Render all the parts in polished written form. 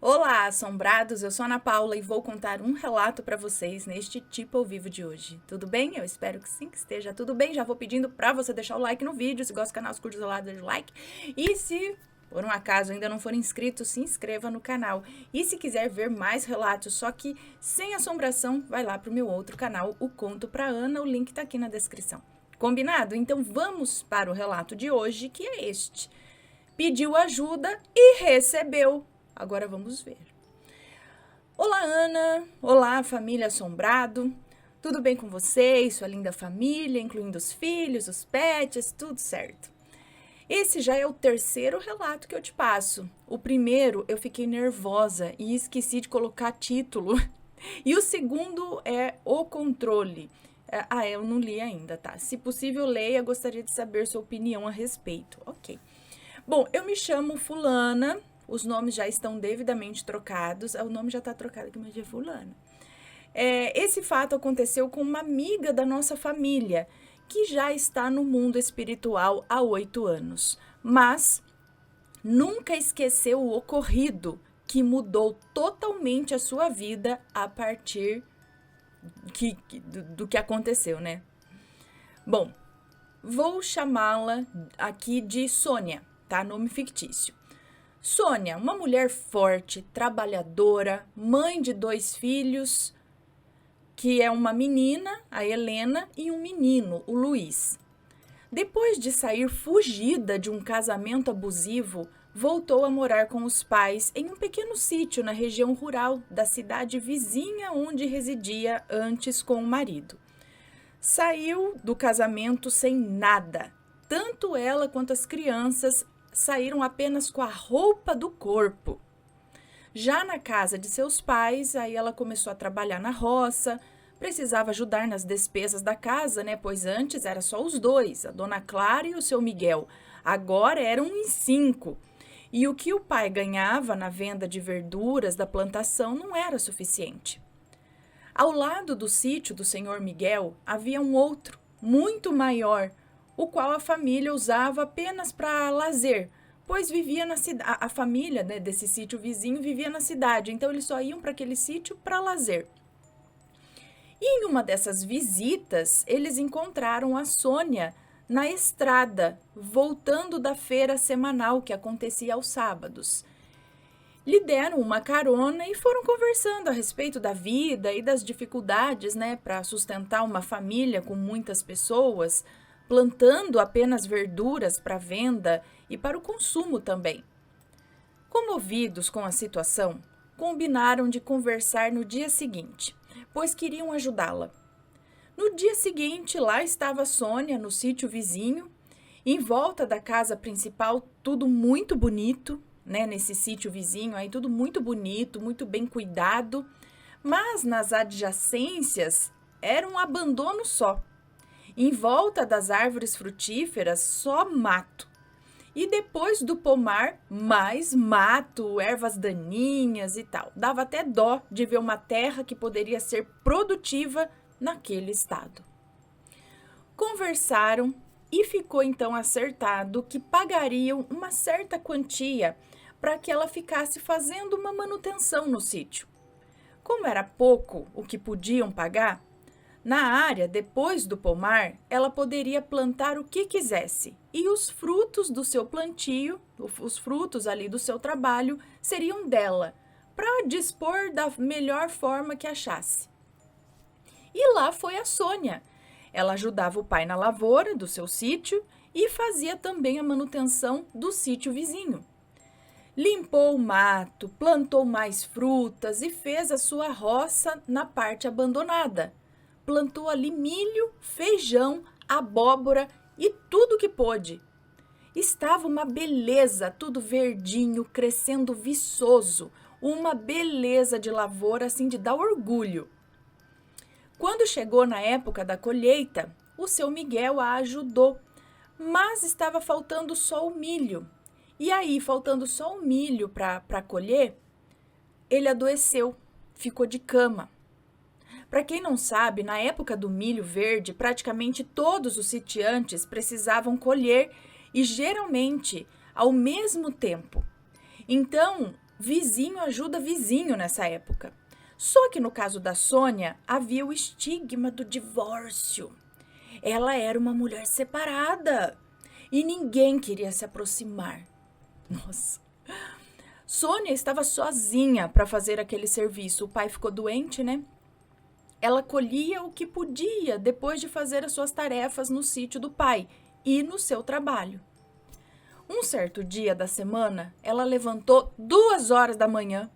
Olá, assombrados! Eu sou a Ana Paula e vou contar um relato para vocês neste Tipo ao Vivo de hoje. Tudo bem? Eu espero que sim, que esteja tudo bem. Já vou pedindo para você deixar o like no vídeo. Se gosta do canal, curte do lado, deixa o like. E se por um acaso ainda não for inscrito, se inscreva no canal. E se quiser ver mais relatos, só que sem assombração, vai lá para o meu outro canal, o Conto pra Ana. O link tá aqui na descrição. Combinado? Então vamos para o relato de hoje, que é este. Pediu ajuda e recebeu. Agora vamos ver. Olá, Ana. Olá, família Assombrado. Tudo bem com vocês, sua linda família, incluindo os filhos, os pets, tudo certo. Esse já é o terceiro relato que eu te passo. O primeiro eu fiquei nervosa e esqueci de colocar título. E o segundo é O Controle. Eu não li ainda, tá? Se possível, leia, gostaria de saber sua opinião a respeito. Ok. Bom, eu me chamo Fulana. Os nomes já estão devidamente trocados. O nome já está trocado aqui, mas é Fulana. Esse fato aconteceu com uma amiga da nossa família, que já está no mundo espiritual há 8 anos. Mas nunca esqueceu o ocorrido, que mudou totalmente a sua vida a partir do que aconteceu, né? Bom, vou chamá-la aqui de Sônia, tá? Nome fictício. Sônia, uma mulher forte, trabalhadora, mãe de 2 filhos, que é uma menina, a Helena, e um menino, o Luiz. Depois de sair fugida de um casamento abusivo, voltou a morar com os pais em um pequeno sítio na região rural da cidade vizinha onde residia antes com o marido. Saiu do casamento sem nada. Tanto ela quanto as crianças saíram apenas com a roupa do corpo. Já na casa de seus pais, aí ela começou a trabalhar na roça, precisava ajudar nas despesas da casa, né? Pois antes era só os dois, a dona Clara e o seu Miguel. Agora eram em 5. E o que o pai ganhava na venda de verduras da plantação não era suficiente. Ao lado do sítio do senhor Miguel havia um outro, muito maior, o qual a família usava apenas para lazer, pois vivia na cidade. A família, né, desse sítio vizinho vivia na cidade, então eles só iam para aquele sítio para lazer. E em uma dessas visitas, eles encontraram a Sônia na estrada, voltando da feira semanal que acontecia aos sábados. Lhe deram uma carona e foram conversando a respeito da vida e das dificuldades, né, para sustentar uma família com muitas pessoas, plantando apenas verduras para venda e para o consumo também. Comovidos com a situação, combinaram de conversar no dia seguinte, pois queriam ajudá-la. No dia seguinte, lá estava Sônia no sítio vizinho, em volta da casa principal, tudo muito bonito, né? Nesse sítio vizinho aí, tudo muito bonito, muito bem cuidado, mas nas adjacências era um abandono só. Em volta das árvores frutíferas, só mato. E depois do pomar, mais mato, ervas daninhas e tal. Dava até dó de ver uma terra que poderia ser produtiva naquele estado. Conversaram e ficou então acertado que pagariam uma certa quantia para que ela ficasse fazendo uma manutenção no sítio. Como era pouco o que podiam pagar, na área, depois do pomar, ela poderia plantar o que quisesse e os frutos do seu plantio, os frutos ali do seu trabalho, seriam dela, para dispor da melhor forma que achasse. E lá foi a Sônia. Ela ajudava o pai na lavoura do seu sítio e fazia também a manutenção do sítio vizinho. Limpou o mato, plantou mais frutas e fez a sua roça na parte abandonada. Plantou ali milho, feijão, abóbora e tudo que pôde. Estava uma beleza, tudo verdinho, crescendo viçoso, uma beleza de lavoura assim de dar orgulho. Quando chegou na época da colheita, o seu Miguel a ajudou, mas estava faltando só o milho. E aí, faltando só o milho para colher, ele adoeceu, ficou de cama. Para quem não sabe, na época do milho verde, praticamente todos os sitiantes precisavam colher e geralmente ao mesmo tempo. Então, Vizinho ajuda vizinho nessa época. Só que no caso da Sônia, havia o estigma do divórcio. Ela era uma mulher separada e ninguém queria se aproximar. Nossa. Sônia estava sozinha para fazer aquele serviço. O pai ficou doente, né? Ela colhia o que podia depois de fazer as suas tarefas no sítio do pai e no seu trabalho. Um certo dia da semana, ela levantou 2 horas da manhã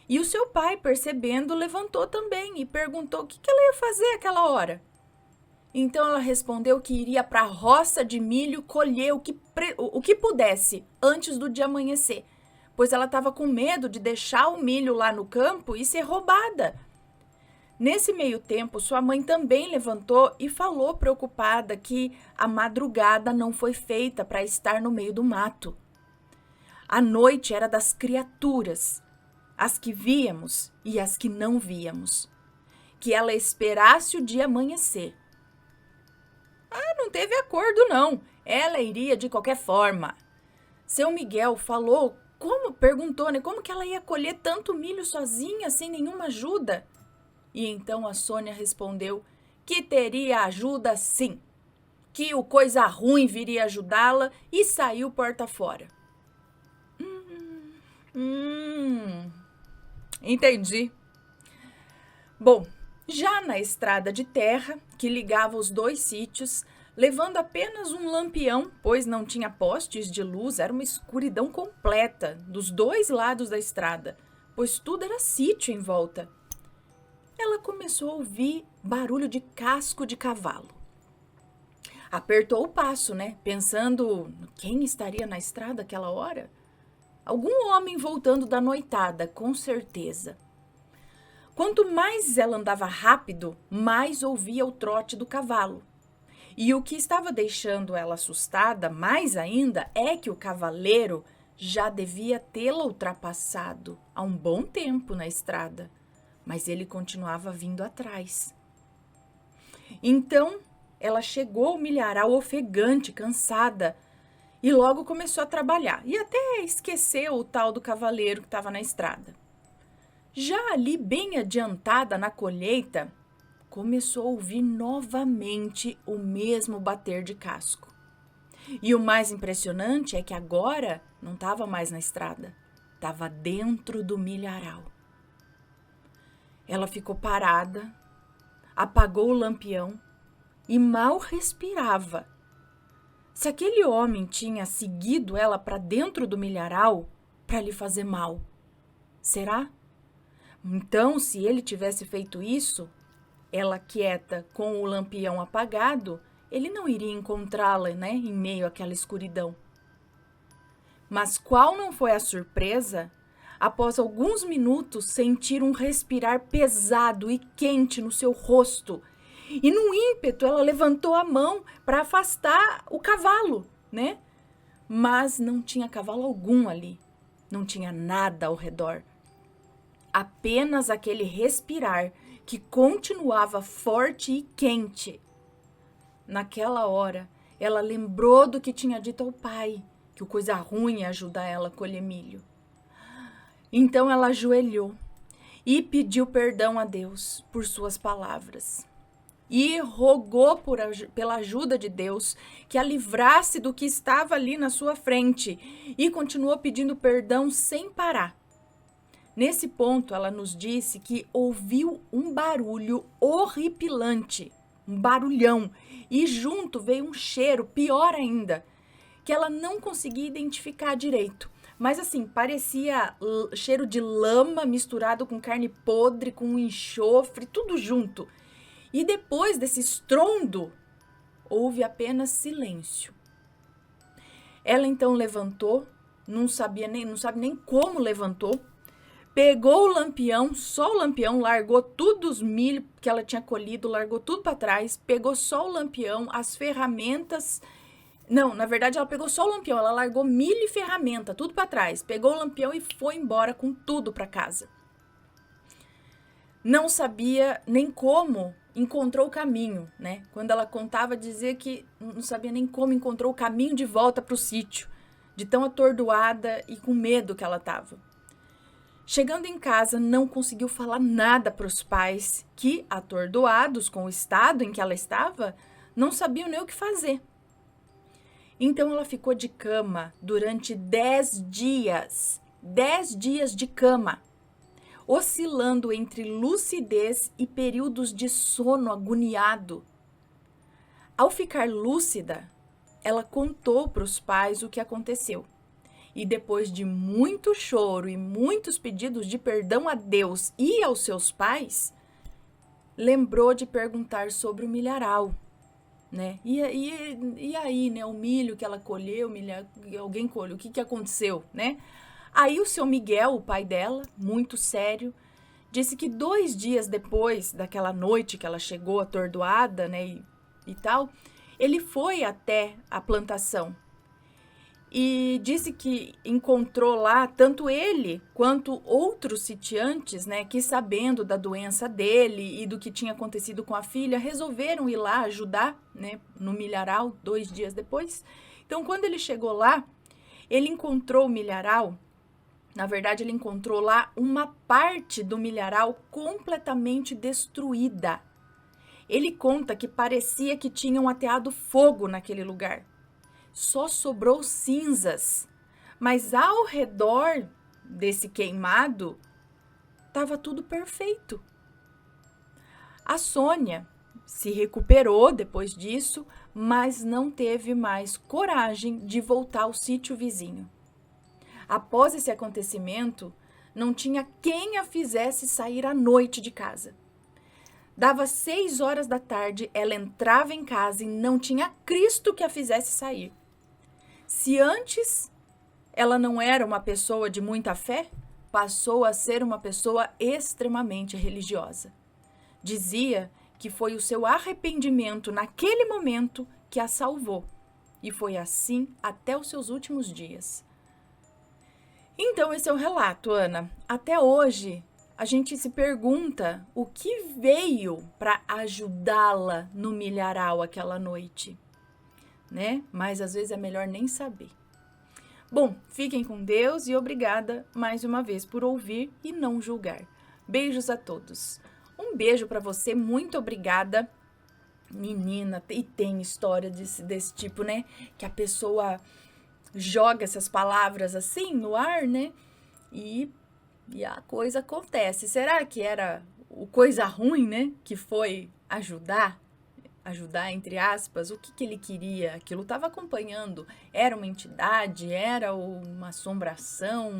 e o seu pai, percebendo, levantou também e perguntou o que ela ia fazer àquela hora. Então ela respondeu que iria para a roça de milho colher o que pudesse antes do dia amanhecer, pois ela estava com medo de deixar o milho lá no campo e ser roubada. Nesse meio tempo, sua mãe também levantou e falou preocupada que a madrugada não foi feita para estar no meio do mato. A noite era das criaturas, as que víamos e as que não víamos. Que ela esperasse o dia amanhecer. Não teve acordo não, ela iria de qualquer forma. Seu Miguel perguntou, né, como que ela ia colher tanto milho sozinha, sem nenhuma ajuda? E então a Sônia respondeu que teria ajuda sim, que o coisa ruim viria ajudá-la e saiu porta fora. Entendi. Bom, já na estrada de terra, que ligava os dois sítios, levando apenas um lampião, pois não tinha postes de luz, era uma escuridão completa dos dois lados da estrada, pois tudo era sítio em volta. Ela começou a ouvir barulho de casco de cavalo. Apertou o passo, né? Pensando quem estaria na estrada aquela hora? Algum homem voltando da noitada, com certeza. Quanto mais ela andava rápido, mais ouvia o trote do cavalo. E o que estava deixando ela assustada mais ainda é que o cavaleiro já devia tê-la ultrapassado há um bom tempo na estrada. Mas ele continuava vindo atrás. Então, ela chegou ao milharal ofegante, cansada, e logo começou a trabalhar. E até esqueceu o tal do cavaleiro que estava na estrada. Já ali, bem adiantada na colheita, começou a ouvir novamente o mesmo bater de casco. E o mais impressionante é que agora não estava mais na estrada, estava dentro do milharal. Ela ficou parada, apagou o lampião e mal respirava. Se aquele homem tinha seguido ela para dentro do milharal para lhe fazer mal, será? Então, se ele tivesse feito isso, ela quieta com o lampião apagado, ele não iria encontrá-la, né, em meio àquela escuridão. Mas qual não foi a surpresa? Após alguns minutos, sentir um respirar pesado e quente no seu rosto. E num ímpeto, ela levantou a mão para afastar o cavalo, né? Mas não tinha cavalo algum ali. Não tinha nada ao redor. Apenas aquele respirar que continuava forte e quente. Naquela hora, ela lembrou do que tinha dito ao pai, que o coisa ruim ia ajudar ela a colher milho. Então ela ajoelhou e pediu perdão a Deus por suas palavras. E rogou pela ajuda de Deus que a livrasse do que estava ali na sua frente. E continuou pedindo perdão sem parar. Nesse ponto, ela nos disse que ouviu um barulho horripilante, um barulhão. E junto veio um cheiro pior ainda, que ela não conseguia identificar direito. Mas assim, parecia cheiro de lama misturado com carne podre, com enxofre, tudo junto. E depois desse estrondo, houve apenas silêncio. Ela então levantou, não sabe nem como levantou, pegou o lampião, só o lampião, largou tudo os milho que ela tinha colhido, largou tudo para trás, pegou só o lampião, as ferramentas. Não, na verdade ela pegou só o lampião, ela largou milho e ferramenta, tudo para trás, pegou o lampião e foi embora com tudo para casa. Não sabia nem como encontrou o caminho, né? Quando ela contava, dizia que não sabia nem como encontrou o caminho de volta para o sítio, de tão atordoada e com medo que ela estava. Chegando em casa, não conseguiu falar nada para os pais, que, atordoados com o estado em que ela estava, não sabiam nem o que fazer. Então ela ficou de cama durante 10 dias. 10 dias de cama, oscilando entre lucidez e períodos de sono agoniado. Ao ficar lúcida, ela contou para os pais o que aconteceu. E depois de muito choro e muitos pedidos de perdão a Deus e aos seus pais, lembrou de perguntar sobre o milharal, né? E aí, né? O milho que ela colheu, alguém colheu, o que aconteceu, né? Aí o seu Miguel, o pai dela, muito sério, disse que 2 dias depois daquela noite que ela chegou atordoada, né? E tal, ele foi até a plantação. E disse que encontrou lá tanto ele quanto outros sitiantes, né, que sabendo da doença dele e do que tinha acontecido com a filha, resolveram ir lá ajudar, né, no milharal 2 dias depois. Então, quando ele chegou lá, ele encontrou o milharal, na verdade, ele encontrou lá uma parte do milharal completamente destruída. Ele conta que parecia que tinham ateado fogo naquele lugar. Só sobrou cinzas, mas ao redor desse queimado estava tudo perfeito. A Sônia se recuperou depois disso, mas não teve mais coragem de voltar ao sítio vizinho. Após esse acontecimento, não tinha quem a fizesse sair à noite de casa. Dava 6 horas da tarde, ela entrava em casa e não tinha Cristo que a fizesse sair. Se antes ela não era uma pessoa de muita fé, passou a ser uma pessoa extremamente religiosa. Dizia que foi o seu arrependimento naquele momento que a salvou. E foi assim até os seus últimos dias. Então, esse é o relato, Ana. Até hoje, a gente se pergunta o que veio para ajudá-la no milharal aquela noite, né? Mas às vezes é melhor nem saber. Bom, fiquem com Deus e obrigada mais uma vez por ouvir e não julgar. Beijos a todos. Um beijo para você, muito obrigada. Menina, e tem história desse tipo, né? Que a pessoa joga essas palavras assim no ar, né? E a coisa acontece. Será que era o coisa ruim, né? Que foi ajudar entre aspas, o que ele queria? Aquilo estava acompanhando. Era uma entidade? Era uma assombração?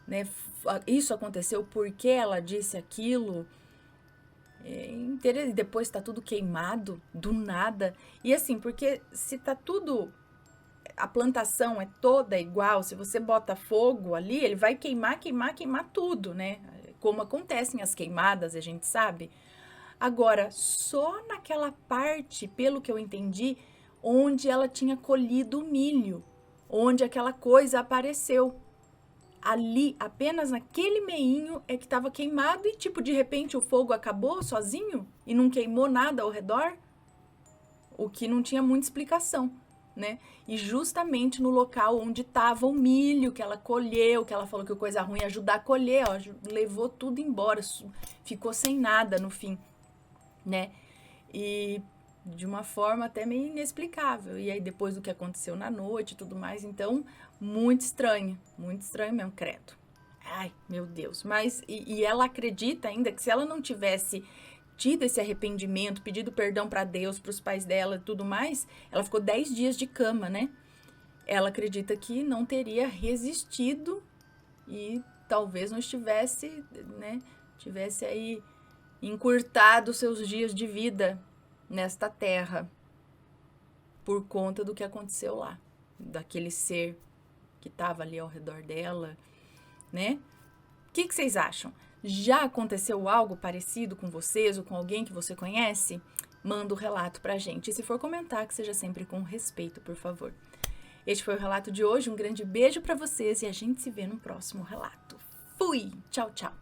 Né? Isso aconteceu porque ela disse aquilo? Depois está tudo queimado, do nada. E assim, porque se tá tudo... A plantação é toda igual, se você bota fogo ali, ele vai queimar tudo, né? Como acontecem as queimadas, a gente sabe. Agora, só naquela parte, pelo que eu entendi, onde ela tinha colhido o milho, onde aquela coisa apareceu. Ali, apenas naquele meinho é que estava queimado e, tipo, de repente o fogo acabou sozinho e não queimou nada ao redor, o que não tinha muita explicação, né? E justamente no local onde estava o milho que ela colheu, que ela falou que coisa ruim ia ajudar a colher, ó, levou tudo embora, ficou sem nada no fim, né? E de uma forma até meio inexplicável. E aí depois do que aconteceu na noite e tudo mais, então muito estranho mesmo, credo. Ai, meu Deus. Mas e ela acredita ainda que se ela não tivesse tido esse arrependimento, pedido perdão para Deus, para os pais dela e tudo mais, ela ficou 10 dias de cama, né? Ela acredita que não teria resistido e talvez não estivesse, né? Tivesse aí encurtado seus dias de vida nesta terra por conta do que aconteceu lá, daquele ser que estava ali ao redor dela, né? O que vocês acham? Já aconteceu algo parecido com vocês ou com alguém que você conhece? Manda o relato pra gente. E se for comentar, que seja sempre com respeito, por favor. Este foi o relato de hoje. Um grande beijo pra vocês e a gente se vê no próximo relato. Fui! Tchau, tchau!